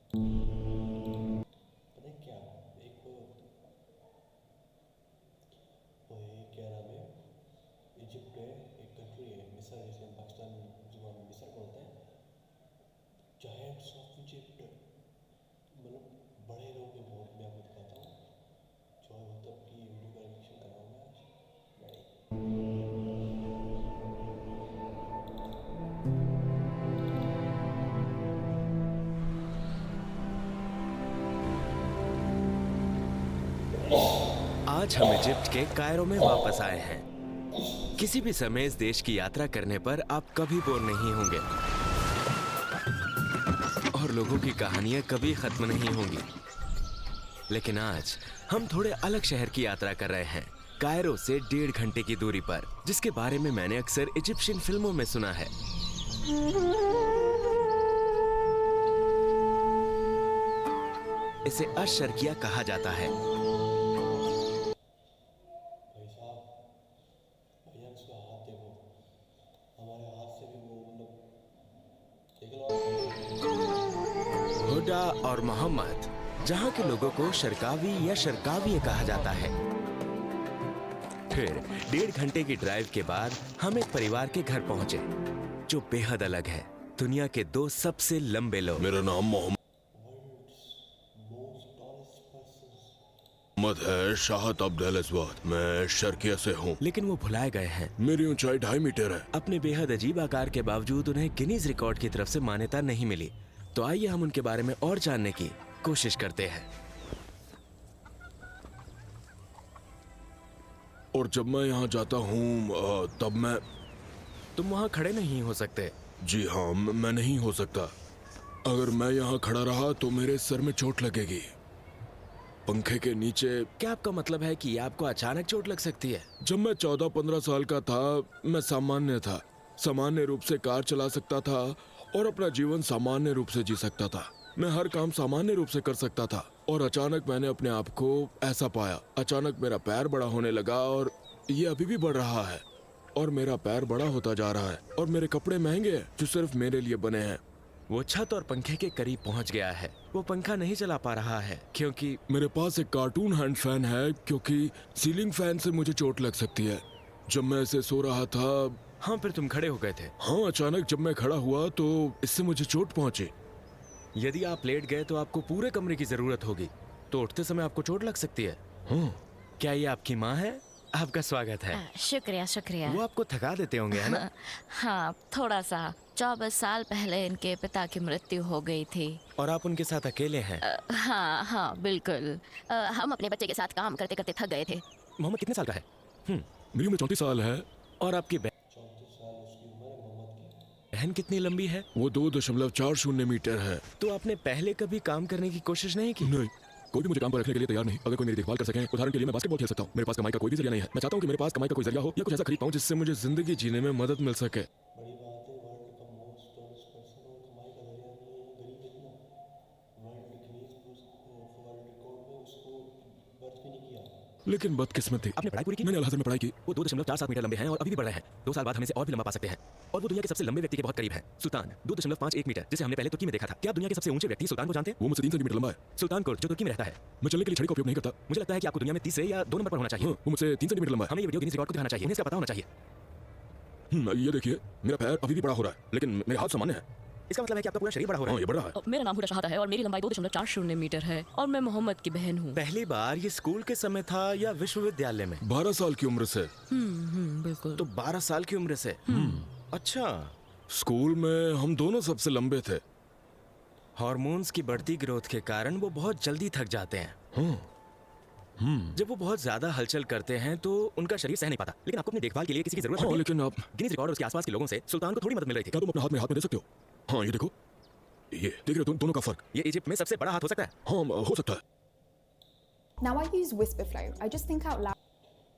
पता है क्या, एक वो ये क्या नाम है, इजिप्ट है, एक कंट्री है मिस्र, जिसे हम पाकिस्तान जुबान में मिस्र बोलते हैं। जायंट्स ऑफ इजिप्ट, मतलब बड़े लोग हैं बहुत। मैं आपको दिखाता हूँ जो मतलब कि वीडियो का रिएक्शन कर रहा हूँ मैं आज। आज हम इजिप्ट के कायरो में वापस आए हैं। किसी भी समय इस देश की यात्रा करने पर आप कभी बोर नहीं होंगे और लोगों की कहानियां कभी खत्म नहीं होंगी। लेकिन आज हम थोड़े अलग शहर की यात्रा कर रहे हैं, कायरो से 1.5 घंटे की दूरी पर, जिसके बारे में मैंने अक्सर इजिप्शियन फिल्मों में सुना है। इसे अशर्किया कहा जाता है। भाई साहब, भैया उसका हाथ देखो, हमारे हाथ से भी वो मतलब देख लो आप। हुडा और मोहम्मद, जहां के लोगों को शरकावी या शरकावी कहा जाता है। फिर 1.5 घंटे की ड्राइव के बाद हम एक परिवार के घर पहुंचे जो बेहद अलग है। दुनिया के 2 सबसे लंबे लोग। मेरा नाम मोहम्मद मोस्ट टॉलेस्ट पर्सन। है, शाहत अब्देलस्वाद। मैं शर्किया से हूँ। लेकिन वो भुलाए गए हैं। मेरी ऊंचाई 2.5 मीटर है। अपने बेहद अजीब आकार के बावजूद उन्हें गिनीज रिकॉर्ड की तरफ से मान्यता नहीं मिली। तो आइए हम उनके बारे में और जानने की कोशिश करते हैं। और जब मैं यहाँ जाता हूँ तब मैं तुम वहां खड़े नहीं हो सकते। जी हाँ, मैं नहीं हो सकता। अगर मैं यहाँ खड़ा रहा तो मेरे सर में चोट लगेगी। पंखे के नीचे। क्या आपका मतलब है कि आपको अचानक चोट लग सकती है? जब मैं 14-15 साल का था, मैं सामान्य था। सामान्य रूप से कार चला सकता था और अपना जीवन सामान्य रूप से जी सकता था। मैं हर काम सामान्य रूप से कर सकता था। और अचानक मैंने अपने आप को ऐसा पाया। अचानक मेरा पैर बड़ा होने लगा और ये अभी भी बढ़ रहा है। और मेरा पैर बड़ा होता जा रहा है। और मेरे कपड़े महंगे हैं जो सिर्फ मेरे लिए बने हैं। वो छत और पंखे के करीब पहुंच गया है। वो पंखा नहीं चला पा रहा है क्योंकि मेरे पास एक कार्टून हैंड फैन है, क्योंकि सीलिंग फैन से मुझे चोट लग सकती है। जब मैं ऐसे सो रहा था। हाँ, फिर तुम खड़े हो गए थे। हाँ, अचानक जब मैं खड़ा हुआ तो इससे मुझे चोट पहुंची। यदि आप लेट गए तो आपको पूरे कमरे की जरूरत होगी, तो उठते समय आपको चोट लग सकती है। हाँ। क्या ये आपकी माँ है? आपका स्वागत है। शुक्रिया शुक्रिया। वो आपको थका देते होंगे, है ना? हाँ, थोड़ा सा। 24 साल पहले इनके पिता की मृत्यु हो गई थी। और आप उनके साथ अकेले हैं? हाँ हाँ बिल्कुल। हम अपने बच्चे के साथ काम करते करते थक गए थे। मोहम्मद कितने साल का है? मेरी उम्र 34 साल है। और आपकी 34 साल उसकी उम्र है मोहम्मद की। बहन कितनी लंबी है? वो 2.40 मीटर है। तो आपने पहले कभी काम करने की कोशिश नहीं की? नहीं, कोई भी मुझे काम पर रखने के लिए तैयार नहीं। अगर कोई मेरी देखभाल कर सके, उदाहरण के लिए मैं बास्केटबॉल खेल सकता हूँ। मेरे पास कमाई का कोई भी जरिया नहीं है। मैं चाहता हूँ कि मेरे पास कमाई का कोई जरिया हो या कुछ ऐसा खरीद पाऊँ जिससे मुझे जिंदगी जीने में मदद मिल सके। बड़ी बात है, वर्ल्ड का मोस्ट टॉलेस्ट पर्सन और कमाई का जरिया नहीं है, गरीब इतना। वर्ल्ड गिनीज वर्ल्ड रिकॉर्ड में उसको बर्थ भी नहीं किया। लेकिन बदकिस्मत थी। आपने पढ़ाई पूरी की? मैंने अल हज़र में पढ़ाई की। वो 2.47 मीटर लंबे हैं और अभी भी बढ़ रहे हैं। 2 साल बाद हम इसे और भी लंबा पा सकते हैं। और वो दुनिया के सबसे लंबे व्यक्ति के बहुत करीब है। सुल्तान 2.51 मीटर, जिसे हमने पहले तुर्की में देखा था। क्या आप दुनिया के सबसे ऊंचे व्यक्ति सुल्तान को जानते हैं? वो मुझसे 3 सेंटीमीटर लंबा है। सुल्तान को, जो तुर्की में रहता है। मैं चलने के लिए छड़ी का उपयोग नहीं करता। मुझे लगता है कि आपको दुनिया में तीसरे या 2 नंबर पर होना चाहिए। हाँ, वो मुझसे 3 सेंटीमीटर लंबा है। हमें ये वीडियो गिनीज रिकॉर्ड को दिखाना चाहिए। उन्हें इसका पता होना चाहिए। ये देखिए, मेरा पैर अभी भी बड़ा हो रहा है, लेकिन मेरे हाथ सामान्य है। इसका मतलब है कि आपका पूरा शरीर बड़ा हो रहा हाँ, है। ये बढ़ रहा है। मेरा नाम हुडा शाहता है और मेरी लंबाई 2.40 मीटर है और मैं मोहम्मद की बहन हूँ। पहली बार ये स्कूल के समय था या विश्वविद्यालय में? 12 साल की उम्र से। बिल्कुल। तो 12 साल की उम्र से। अच्छा। स्कूल में हम दोनों सबसे लंबे थे। हार्मोन्स की बढ़ती ग्रोथ के कारण वो बहुत जल्दी थक जाते हैं। जब वो बहुत ज्यादा हलचल करते हैं तो उनका शरीर सह नहीं पाता। लेकिन आपको अपनी देखभाल के लिए किसी की जरूरत हाँ, है। लेकिन आप गिनीज रिकॉर्ड और उसके आसपास के लोगों से सुल्तान को थोड़ी मदद मिल रही थी। क्या तुम अपने हाथ मेरे हाथ में दे सकते हो? हाँ, ये देखो, ये देख रहे हो दोनों का फर्क। ये इजिप्ट में सबसे बड़ा हाथ हो सकता है। हाँ, हो सकता है। Now I use Whisperflow. I just think out loud.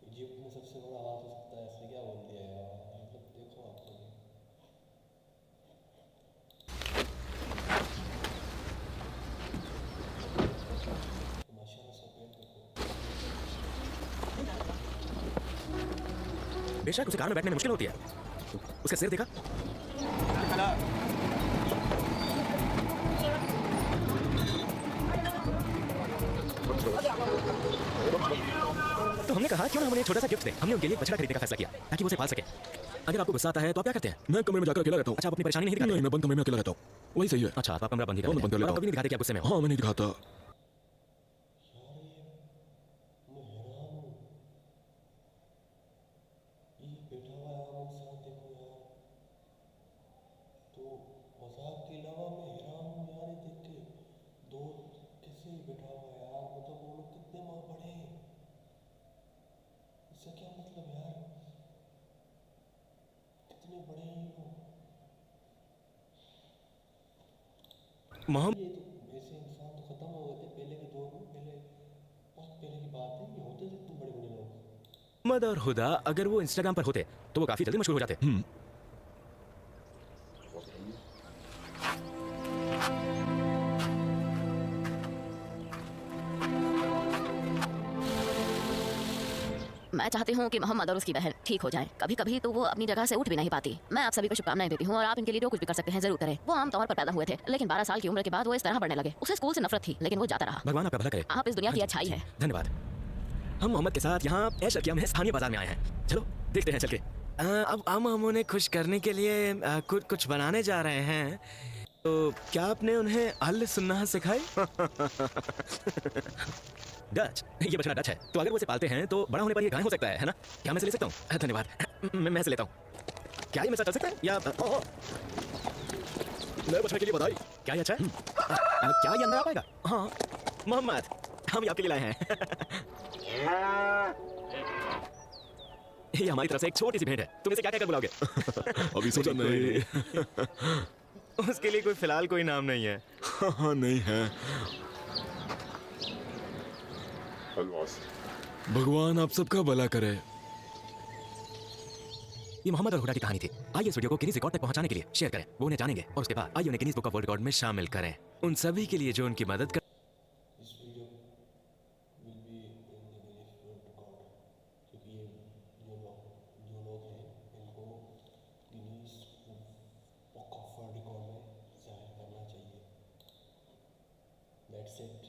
Egypt में सबसे बड़ा हाथ हो सकता है, ऐसे क्या बोल दिया यार। मतलब देखो आप तो। माशाल्लाह सब पेड़ देखो। बेशक उसे कार में बैठने में मुश्किल होती है। उसका सिर देखा? तो हमने कहा क्यों ना हम उन्हें एक छोटा सा गिफ्ट दें। हमने उनके लिए एक बछड़ा खरीदने का फैसला किया ताकि वो उसे पाल सके। अगर आपको गुस्सा आता है तो आप क्या करते हैं? मैं कमरे में जाकर अकेला रहता हूँ। अच्छा, आप अपनी परेशानी नहीं दिखाते? नहीं, मैं बंद कमरे में अकेला रहता हूँ, वही सही है। अच्छा, आप कमरा बंद ही हाँ, मैं बंद कर करते हैं लेता और आप कभी नहीं दिखाते कि आप गुस्से में हो? हाँ, मैं नहीं दिखाता। यार मैं हैरान हूँ, ये बैठा हुआ है आराम से, देखो यार। तो मजाक के अलावा मैं हैरान हूँ यार, ये देख के दो कैसे बैठा हुआ है यार, मतलब वो लोग कितने माँ पढ़े हैं, इसका क्या मतलब यार, कितने बड़े हैं ये लोग। मोहम्मद ये तो वैसे इंसान तो खत्म हो गए थे पहले के दौर में, पहले बहुत पहले की बात है, ये होते थे इतने बड़े बड़े लोग। और हुदा अगर वो इंस्टाग्राम पर होते तो वो काफी जल्दी मशहूर हो जाते। मैं चाहती हूँ कि मोहम्मद और उसकी बहन ठीक हो जाएं। कभी कभी तो वो अपनी जगह से उठ भी नहीं पाती। मैं आप सभी को शुभकामनाएं देती हूँ और आप इनके लिए जो कुछ भी कर सकते हैं जरूर करें। वो आमतौर पर पैदा हुए थे, लेकिन 12 साल की उम्र के बाद वो इस तरह बढ़ने लगे। उसे स्कूल से नफरत थी, लेकिन वो जाता रहा। भगवान आपका भला करे। आप इस दुनिया की अच्छाई है। धन्यवाद। हम मोहम्मद के साथ यहाँ ऐशर्किया में स्थानीय बाजार में आए हैं। चलो देखते हैं चल के। अब हम उन्हें खुश करने के लिए कुछ बनाने जा रहे हैं। तो क्या आपने उन्हें अल सुन्ना सिखाई? डच, ये बछड़ा डच है, तो अगर वो इसे पालते हैं तो बड़ा होने पर ये गाय हो सकता है ना? क्या मैं इसे ले सकता हूँ? धन्यवाद। मैं इसे लेता हूँ। क्या ये मेरे साथ चल सकता है या नए बछड़े के लिए बधाई। क्या ये अच्छा है? क्या ये अंदर आ पाएगा? हाँ मोहम्मद, हम ये आपके लिए लाए हैं। ये हमारी तरफ से एक छोटी सी भेंट है। तुम इसे क्या कहकर बुलाओगे? अभी सोचा नहीं। उसके लिए फिलहाल कोई नाम नहीं है। हाँ, नहीं है। भगवान आप सबका भला करे। ये मोहम्मद और हुडा की कहानी थी। आइए इस वीडियो को गिनीज रिकॉर्ड तक पहुंचाने के लिए शेयर करें। वो उन्हें जानेंगे और उसके बाद आइए उन्हें Guinness book of world record में शामिल करें। उन सभी के लिए जो उनकी मदद कर। इस video will be in the Guinness world record, क्योंकि ये जो लोग हैं इनको Guinness book of world record में जाहिर करना चाहिए। That's it.